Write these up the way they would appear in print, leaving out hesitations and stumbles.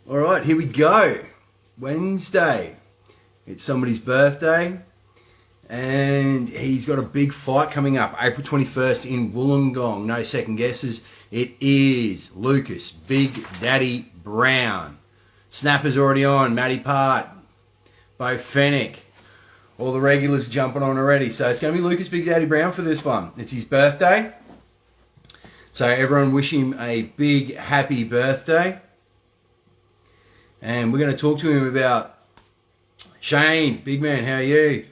All right, here we go. Wednesday. It's somebody's birthday, and he's got a big fight coming up, April 21st in Wollongong. No second guesses. It is Lucas, Big Daddy Browne. Snapper's already on. Matty Part, Bo Fennick. All the regulars jumping on already. So it's going to be Lucas, Big Daddy Browne for this one. It's his birthday. So everyone wish him a big, happy birthday. And we're going to talk to him about Shane, big man, how are you?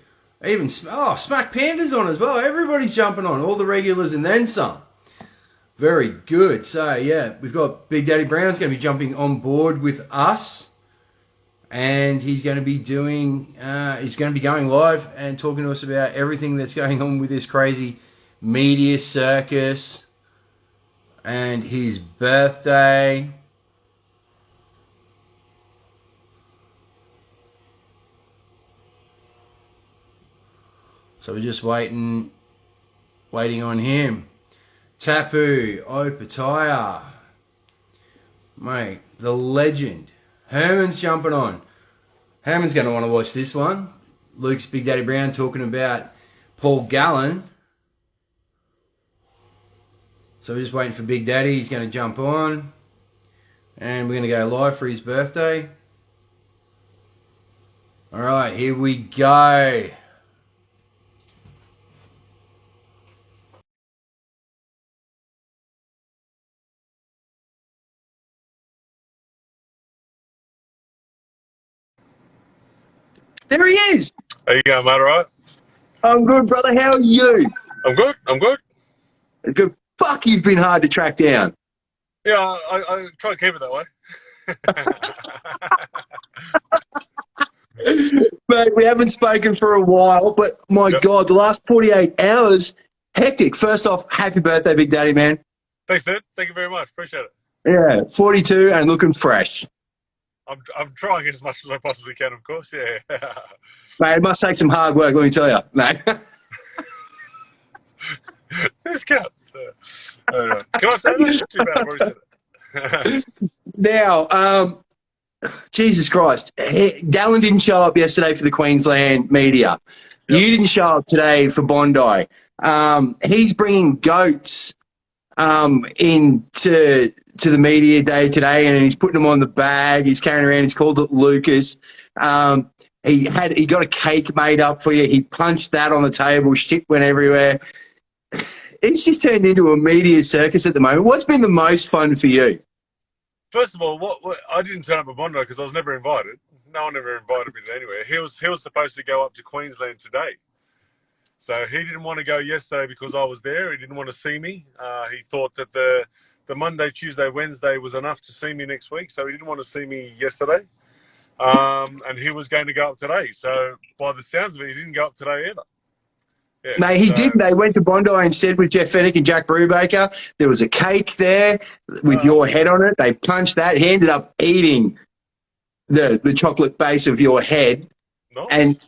Even, Smack Panda's on as well. Everybody's jumping on, all the regulars and then some. Very good. So, yeah, we've got Big Daddy Browne's going to be jumping on board with us. And he's going to be doing, he's going to be going live and talking to us about everything that's going on with this crazy media circus and his birthday. So we're just waiting on him. Tapu, Opataya. Mate, the legend. Herman's jumping on. Herman's going to want to watch this one. Luke's Big Daddy Browne talking about Paul Gallen. So we're just waiting for Big Daddy. He's going to jump on. And we're going to go live for his birthday. All right, here we go. There he is. How you going, mate? All right? I'm good, brother. How are you? I'm good. It's good. Fuck, you've been hard to track down. Yeah, I try to keep it that way. Mate, we haven't spoken for a while, but my God, the last 48 hours, hectic. First off, happy birthday, Big Daddy, man. Thanks, Ed. Thank you very much. Appreciate it. Yeah, 42 and looking fresh. I'm trying as much as I possibly can, of course. Yeah. Mate, it must take some hard work, let me tell you. Mate. This counts. Can I say that? Too bad. I've already said it. Now, Jesus Christ, Dallin didn't show up yesterday for the Queensland media. Yep. You didn't show up today for Bondi. He's bringing goats into the media day today, and he's putting them on the bag. He's carrying around. He's called it Lucas. He got a cake made up for you. He punched that on the table. Shit went everywhere. It's just turned into a media circus at the moment. What's been the most fun for you? First of all, what I didn't turn up at Bondi because I was never invited. No one ever invited me to anywhere. He was supposed to go up to Queensland today. So he didn't want to go yesterday because I was there. He didn't want to see me. He thought that the Monday, Tuesday, Wednesday was enough to see me next week. So he didn't want to see me yesterday. And he was going to go up today. So by the sounds of it, he didn't go up today either. Yeah, mate, he did. They went to Bondi instead with Jeff Fennick and Jack Brubaker. There was a cake there with your head on it. They punched that. He ended up eating the chocolate base of your head. Nice. And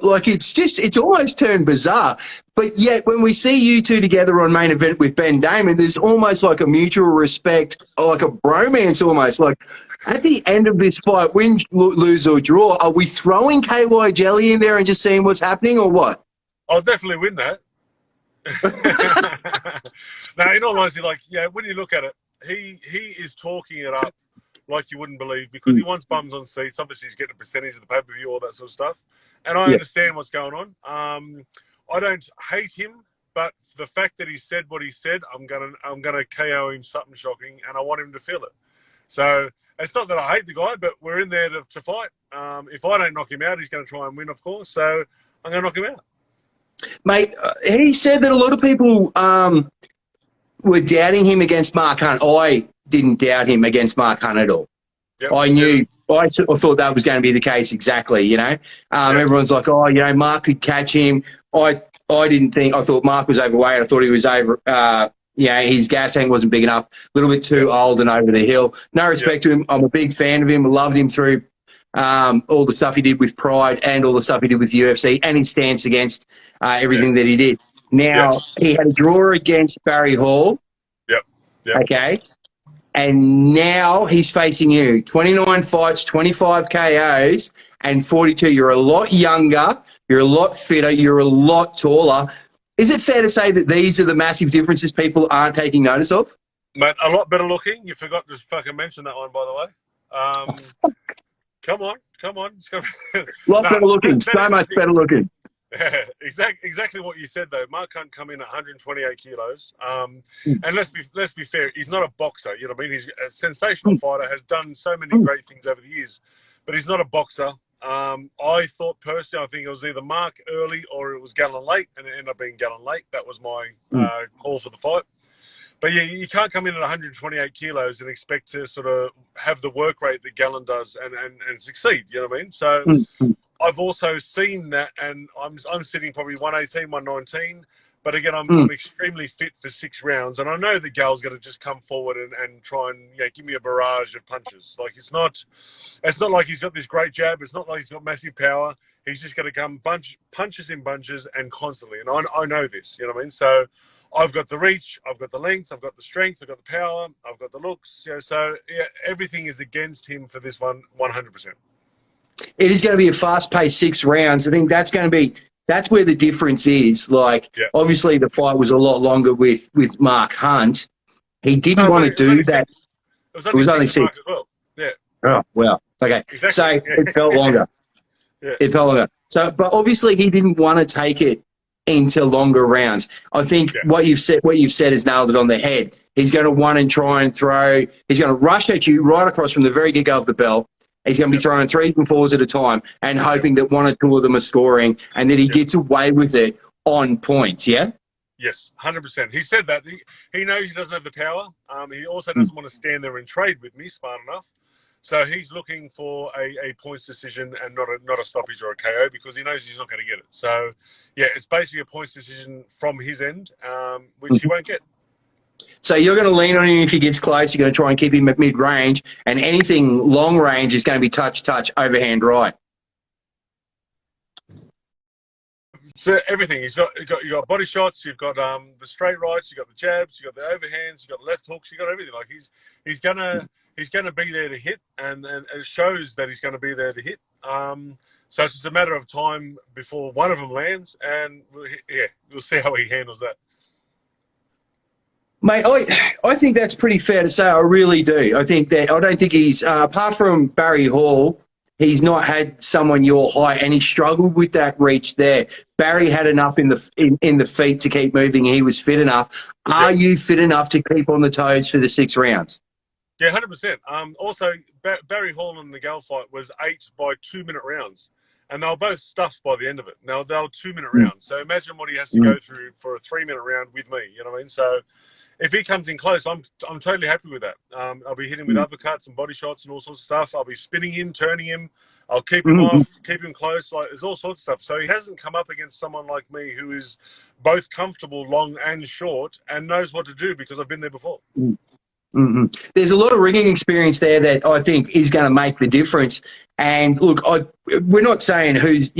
like it's almost turned bizarre. But yet when we see you two together on Main Event with Ben Damon, there's almost like a mutual respect, like a bromance almost. Like at the end of this fight, win, lose or draw, are we throwing KY Jelly in there and just seeing what's happening or what? I'll definitely win that. Now, in all honesty, when you look at it, he is talking it up like you wouldn't believe because he wants bums on seats. Obviously, he's getting a percentage of the pay-per-view, all that sort of stuff. And I understand what's going on. I don't hate him, but the fact that he said what he said, I'm gonna KO him something shocking, and I want him to feel it. So it's not that I hate the guy, but we're in there to fight. If I don't knock him out, he's going to try and win, of course. So I'm going to knock him out. Mate, he said that a lot of people were doubting him against Mark Hunt. I didn't doubt him against Mark Hunt at all. Yep. I knew, I thought that was going to be the case exactly, you know. Everyone's like, Mark could catch him. I didn't think, I thought Mark was overweight. I thought he was over, his gas tank wasn't big enough, a little bit too old and over the hill. No respect to him. I'm a big fan of him. I loved him through all the stuff he did with Pride and all the stuff he did with UFC and his stance against everything that he did. Now, he had a draw against Barry Hall. Yep. Okay. and now he's facing you. 29 fights, 25 KOs, and 42. You're a lot younger, you're a lot fitter, you're a lot taller. Is it fair to say that these are the massive differences people aren't taking notice of? Mate, a lot better looking. You forgot to fucking mention that one, by the way. Come on. A lot better looking, so much better looking. Exactly what you said though. Mark Hunt come in at 128 kilos, and let's be fair. He's not a boxer. You know what I mean? He's a sensational fighter. Has done so many great things over the years, but he's not a boxer. I thought personally, I think it was either Mark early or it was Gallon late, and it ended up being Gallon late. That was my call for the fight. But yeah, you can't come in at 128 kilos and expect to sort of have the work rate that Gallon does and succeed. You know what I mean? So I've also seen that, and I'm sitting probably 118, 119. But again, I'm extremely fit for 6 rounds, and I know the Gal's going to just come forward and try and give me a barrage of punches. Like it's not like he's got this great jab. It's not like he's got massive power. He's just going to come punches in bunches and constantly. And I know this. You know what I mean? So I've got the reach, I've got the length, I've got the strength, I've got the power, I've got the looks. So everything is against him for this one, 100%. It is going to be a fast-paced 6 rounds. I think that's where the difference is. Like, obviously, the fight was a lot longer with Mark Hunt. He didn't want to do that. It was only 6. As well. Yeah. Oh, well, okay. Exactly. So it felt longer. It felt longer. So, but obviously, he didn't want to take it into longer rounds. I think what you've said has nailed it on the head. He's going to want and try and throw. He's going to rush at you right across from the very get-go of the belt. He's going to be throwing 3s and 4s at a time and hoping that 1 or 2 of them are scoring and that he gets away with it on points, yeah? Yes, 100%. He said that. He knows he doesn't have the power. He also doesn't want to stand there and trade with me, smart enough. So he's looking for a points decision and not a stoppage or a KO because he knows he's not going to get it. So, yeah, it's basically a points decision from his end, which he won't get. So you're going to lean on him if he gets close. You're going to try and keep him at mid-range, and anything long range is going to be touch, overhand right. So everything. You got body shots. You've got the straight rights. You got the jabs. You got the overhands. You got the left hooks. You got everything. Like he's gonna be there to hit, and it shows that he's going to be there to hit. So it's just a matter of time before one of them lands, and we'll see how he handles that. Mate, I think that's pretty fair to say. I really do. I don't think he's, apart from Barry Hall, he's not had someone your height, and he struggled with that reach there. Barry had enough in the feet to keep moving. He was fit enough. Are you fit enough to keep on the toes for the 6 rounds? Yeah, 100%. Also, Barry Hall in the Gal fight was 8 by 2-minute rounds, and they were both stuffed by the end of it. Now, they were 2-minute rounds. So imagine what he has to go through for a 3-minute round with me. You know what I mean? So if he comes in close, I'm totally happy with that. I'll be hitting with uppercuts and body shots and all sorts of stuff. I'll be spinning him, turning him. I'll keep him off, keep him close. Like there's all sorts of stuff. So he hasn't come up against someone like me who is both comfortable, long and short, and knows what to do because I've been there before. There's a lot of ringing experience there that I think is going to make the difference. And look, we're not saying who's,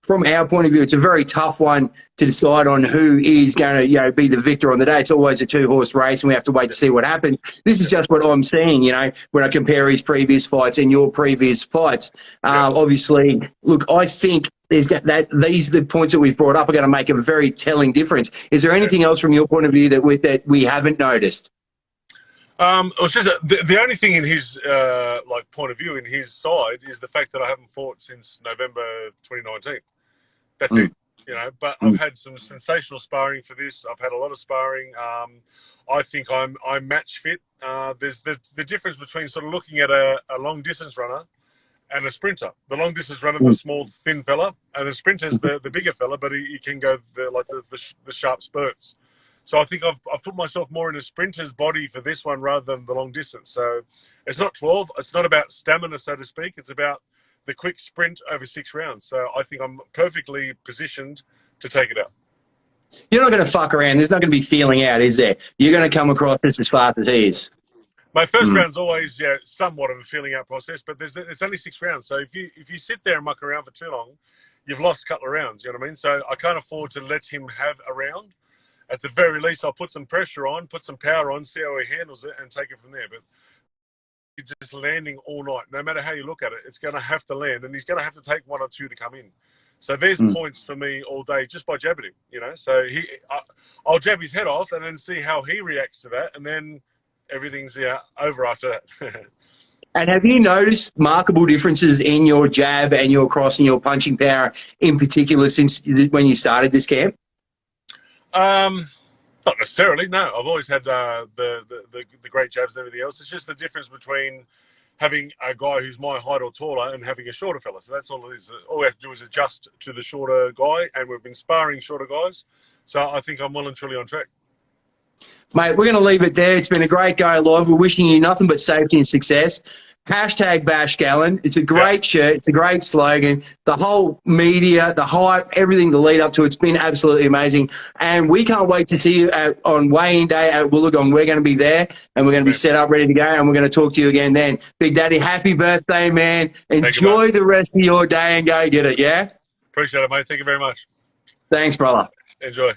from our point of view, it's a very tough one to decide on who is going to, be the victor on the day. It's always a 2-horse race, and we have to wait to see what happens. This is just what I'm seeing, when I compare his previous fights and your previous fights. Obviously, look, I think these are the points that we've brought up are going to make a very telling difference. Is there anything else from your point of view that we haven't noticed? It was just the only thing in his point of view in his side is the fact that I haven't fought since November 2019. That's it, But I've had some sensational sparring for this. I've had a lot of sparring. I think I'm match fit. There's the difference between sort of looking at a long distance runner and a sprinter. The long distance runner, the small thin fella, and the sprinter's the bigger fella, but he can go the sharp spurts. So I think I've put myself more in a sprinter's body for this one rather than the long distance. So it's not 12. It's not about stamina, so to speak. It's about the quick sprint over 6 rounds. So I think I'm perfectly positioned to take it out. You're not going to fuck around. There's not going to be feeling out, is there? You're going to come across this as fast as he is. My first round's always somewhat of a feeling out process, but it's only 6 rounds. So if you sit there and muck around for too long, you've lost a couple of rounds. You know what I mean? So I can't afford to let him have a round. at the very least, I'll put some pressure on, put some power on, see how he handles it, and take it from there. But he's just landing all night. No matter how you look at it, it's going to have to land, and he's going to have to take 1 or 2 to come in. So there's points for me all day just by jabbing him, you know. So I'll jab his head off and then see how he reacts to that, and then everything's over after that. And have you noticed markable differences in your jab and your cross and your punching power in particular since when you started this camp? Not necessarily, no. I've always had the great jabs and everything else. It's just the difference between having a guy who's my height or taller and having a shorter fella. So that's all it is. All we have to do is adjust to the shorter guy, and we've been sparring shorter guys. So I think I'm well and truly on track. Mate, we're going to leave it there. It's been a great go live. We're wishing you nothing but safety and success. Hashtag Bash Gallon. It's a great shirt. It's a great slogan. The whole media, the hype, everything, the lead up to it's been absolutely amazing. And we can't wait to see you on weigh-in day at Wollongong. We're going to be there, and we're going to be set up, ready to go, and we're going to talk to you again then. Big Daddy, happy birthday, man. Enjoy the rest of your day and go get it, yeah? Appreciate it, mate. Thank you very much. Thanks, brother. Enjoy.